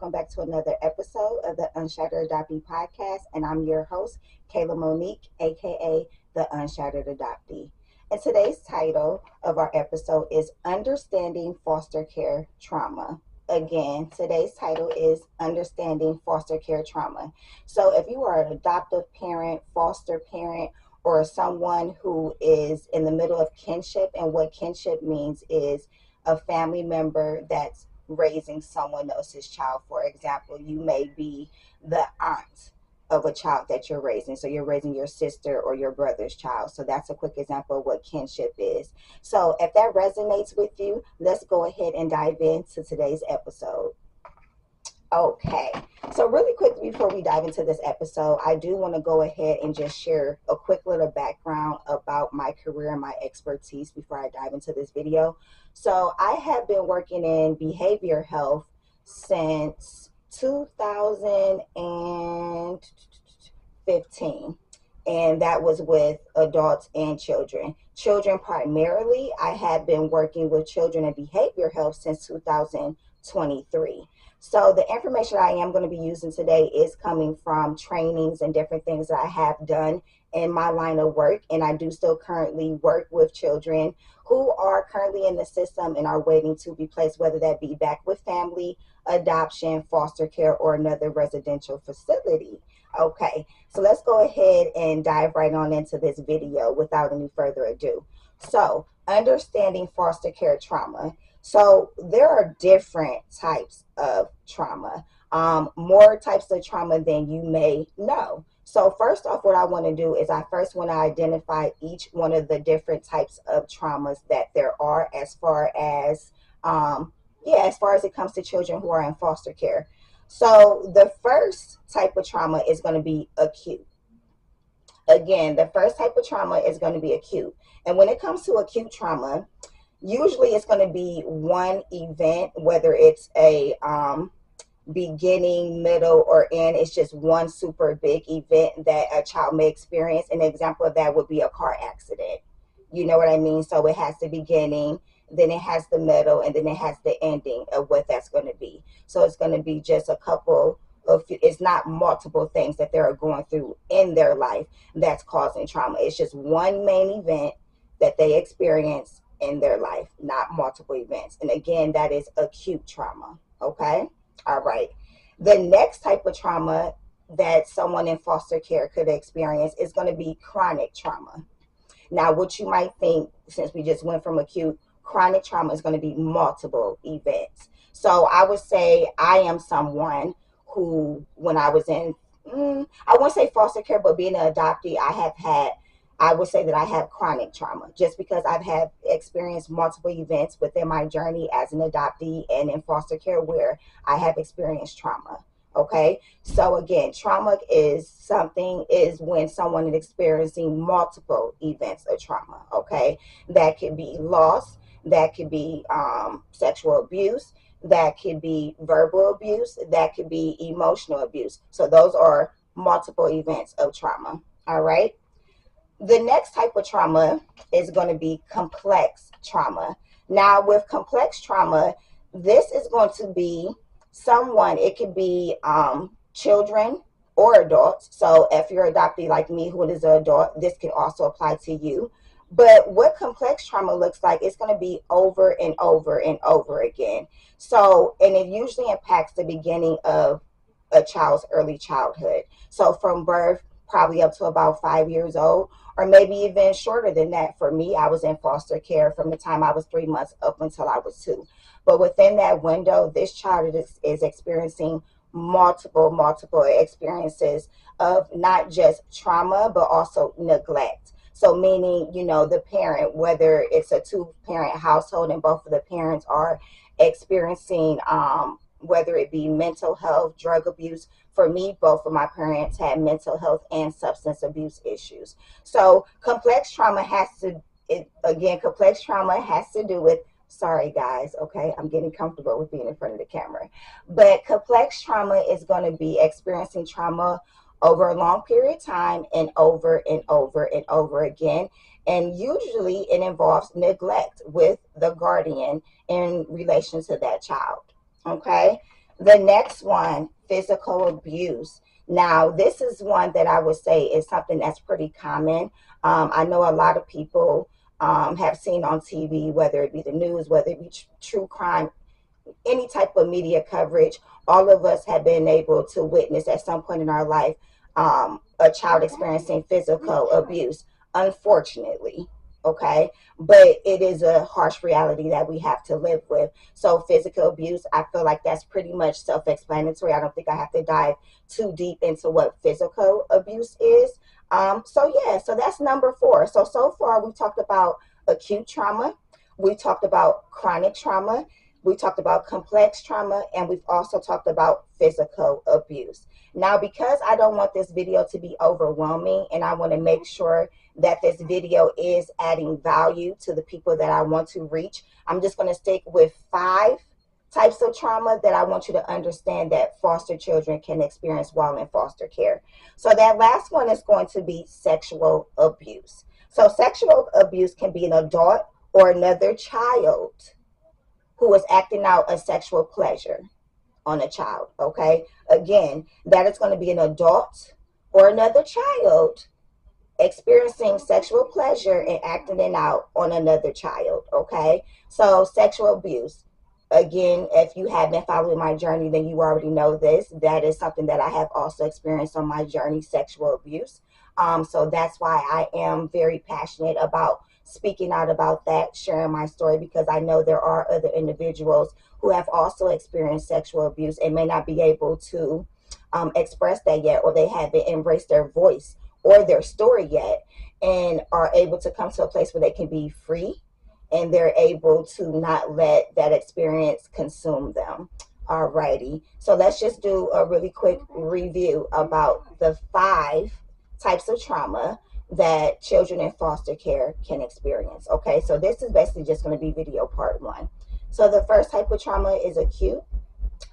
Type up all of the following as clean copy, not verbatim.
welcome back to another episode of the Unshattered Adoptee podcast. And I'm your host, Kayla Monique, aka the Unshattered Adoptee. And today's title of our episode is Understanding Foster Care Trauma. Again, today's title is Understanding Foster Care Trauma. So if you are an adoptive parent, foster parent, or someone who is in the middle of kinship, and what kinship means is a family member that's raising someone else's child. For example, you may be the aunt of a child that you're raising. So you're raising your sister or your brother's child. So that's a quick example of what kinship is. So if that resonates with you, let's go ahead and dive into today's episode. Okay, so really quickly before we dive into this episode, I do want to go ahead and just share a quick little background about my career and my expertise before I dive into this video. So I have been working in behavior health since 2015, and that was with adults and children. Children primarily, I have been working with children in behavior health since 2023. So the information I am going to be using today is coming from trainings and different things that I have done in my line of work. And I do still currently work with children who are currently in the system and are waiting to be placed, whether that be back with family, adoption, foster care, or another residential facility. Okay, so let's go ahead and dive right on into this video without any further ado. So, understanding foster care trauma. So there are different types of trauma, more types of trauma than you may know. So first off, what I want to do is I first want to identify each one of the different types of traumas that there are as far as, as far as it comes to children who are in foster care. So the first type of trauma is going to be acute. Again, the first type of trauma is going to be acute. And when it comes to acute trauma, usually it's going to be one event, whether it's a beginning, middle, or end. It's just one super big event that a child may experience. An example of that would be a car accident. You know what I mean? So it has the beginning, then it has the middle, and then it has the ending of what that's going to be. So it's going to be just a couple of, it's not multiple things that they're going through in their life that's causing trauma. It's just one main event that they experience in their life, not multiple events. And again, that is acute trauma. Okay. All right. The next type of trauma that someone in foster care could experience is going to be chronic trauma. Now, what you might think, since we just went from acute, chronic trauma is going to be multiple events. So I would say I am someone who, when I was in, I won't say foster care, but being an adoptee, I would say that I have chronic trauma just because I've had experienced multiple events within my journey as an adoptee and in foster care where I have experienced trauma. Okay. So again, trauma is when someone is experiencing multiple events of trauma. Okay. That could be loss, that could be sexual abuse, that could be verbal abuse, that could be emotional abuse. So those are multiple events of trauma. All right. The next type of trauma is going to be complex trauma. Now, with complex trauma, this is going to be someone, it could be children or adults. So if you're adoptee like me, who is an adult, this can also apply to you. But what complex trauma looks like, it's going to be over and over and over again. So, and it usually impacts the beginning of a child's early childhood. So from birth, probably up to about 5 years old, or maybe even shorter than that. For me, I was in foster care from the time I was 3 months up until I was 2. But within that window, this child is experiencing multiple experiences of not just trauma, but also neglect. So meaning, the parent, whether it's a 2-parent household and both of the parents are experiencing, whether it be mental health, drug abuse. For me, both of my parents had mental health and substance abuse issues. So complex trauma has to do with, sorry guys, okay, I'm getting comfortable with being in front of the camera. But complex trauma is going to be experiencing trauma over a long period of time and over and over and over again. And usually it involves neglect with the guardian in relation to that child. Okay. The next one, physical abuse. Now, this is one that I would say is something that's pretty common. I know a lot of people have seen on TV, whether it be the news, whether it be true crime, any type of media coverage, all of us have been able to witness at some point in our life a child experiencing physical abuse, unfortunately. Okay, but it is a harsh reality that we have to live with. So, physical abuse, I feel like that's pretty much self explanatory. I don't think I have to dive too deep into what physical abuse is. Yeah, so that's number four. So far, we talked about acute trauma, we talked about chronic trauma, we talked about complex trauma, and we've also talked about physical abuse. Now, because I don't want this video to be overwhelming and I want to make sure that this video is adding value to the people that I want to reach, I'm just going to stick with 5 types of trauma that I want you to understand that foster children can experience while in foster care. So that last one is going to be sexual abuse. So sexual abuse can be an adult or another child who is acting out a sexual pleasure on a child. Okay, again, that is going to be an adult or another child experiencing sexual pleasure and acting it out on another child. Okay, so sexual abuse, again, if you have been following my journey, then you already know this. That is something that I have also experienced on my journey, sexual abuse. So that's why I am very passionate about speaking out about that, sharing my story, because I know there are other individuals who have also experienced sexual abuse and may not be able to express that yet, or they haven't embraced their voice or their story yet, and are able to come to a place where they can be free and they're able to not let that experience consume them. Alrighty, so let's just do a really quick review about the 5 types of trauma that children in foster care can experience. Okay, so this is basically just going to be video part 1. So the first type of trauma is acute,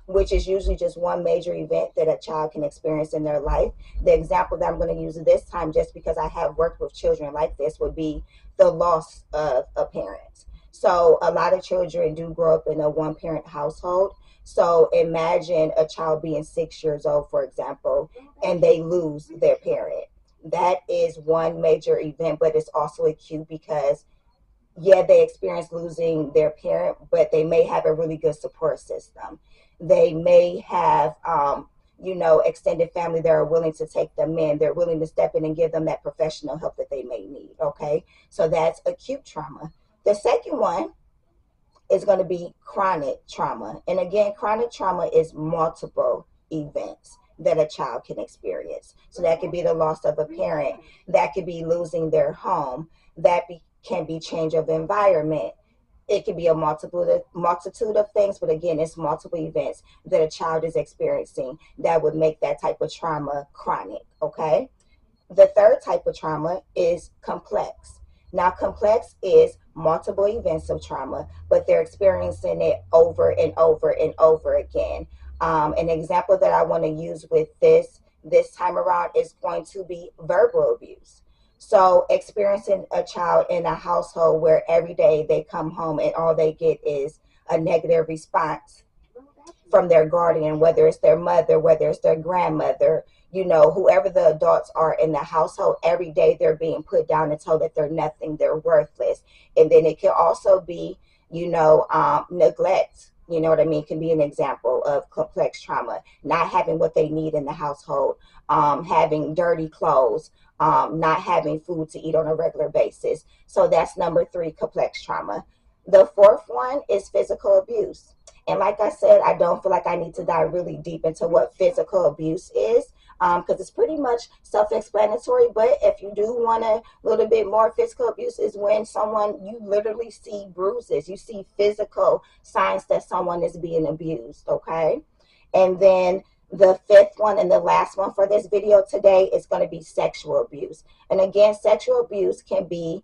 which is usually just one major event that a child can experience in their life. The example that I'm going to use this time, just because I have worked with children like this, would be the loss of a parent. So a lot of children do grow up in a one-parent household. So imagine a child being 6 years old, for example, and they lose their parent. That is one major event, but it's also acute because, yeah, they experience losing their parent, but they may have a really good support system. They may have, extended family that are willing to take them in. They're willing to step in and give them that professional help that they may need. Okay, so that's acute trauma. The second one is going to be chronic trauma. And again, chronic trauma is multiple events that a child can experience. So that could be the loss of a parent, that could be losing their home, can be change of environment. It could be a multitude of things, but again, it's multiple events that a child is experiencing that would make that type of trauma chronic. Okay. The third type of trauma is complex. Now, complex is multiple events of trauma, but they're experiencing it over and over and over again. An example that I want to use with this time around is going to be verbal abuse. So, experiencing a child in a household where every day they come home and all they get is a negative response from their guardian, whether it's their mother, whether it's their grandmother, whoever the adults are in the household, every day they're being put down and told that they're nothing, they're worthless. And then it can also be, neglect. You know what I mean? Can be an example of complex trauma, not having what they need in the household, having dirty clothes, not having food to eat on a regular basis. So that's number 3, complex trauma. The fourth one is physical abuse. And like I said, I don't feel like I need to dive really deep into what physical abuse is, because it's pretty much self-explanatory. But if you do want a little bit more, physical abuse is when you literally see bruises, you see physical signs that someone is being abused. Okay. And then the fifth one and the last one for this video today is going to be sexual abuse. And again, sexual abuse can be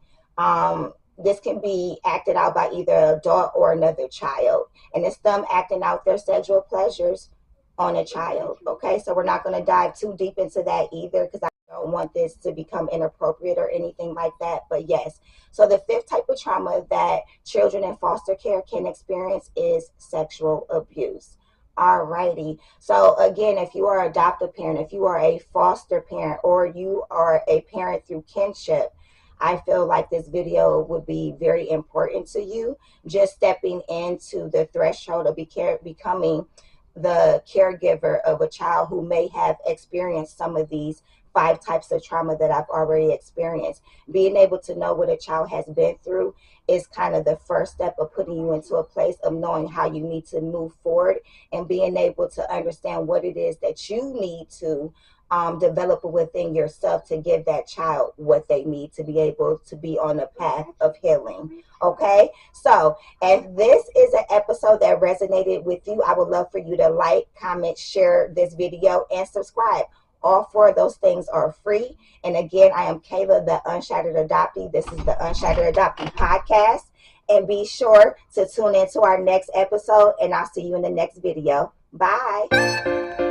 this can be acted out by either an adult or another child. And it's them acting out their sexual pleasures on a child. Okay, so we're not going to dive too deep into that either, because I don't want this to become inappropriate or anything like that. But yes, so the fifth type of trauma that children in foster care can experience is sexual abuse. Alrighty. So again, if you are an adoptive parent, if you are a foster parent, or you are a parent through kinship, I feel like this video would be very important to you. Just stepping into the threshold of becoming the caregiver of a child who may have experienced some of these 5 types of trauma that I've already experienced. Being able to know what a child has been through is kind of the first step of putting you into a place of knowing how you need to move forward, and being able to understand what it is that you need to develop within yourself to give that child what they need to be able to be on a path of healing. Okay, so if this is an episode that resonated with you, I would love for you to like, comment, share this video, and subscribe. All 4 of those things are free. And again, I am Kayla, the Unshattered Adoptee. This is the Unshattered Adoptee podcast. And be sure to tune in to our next episode, and I'll see you in the next video. Bye.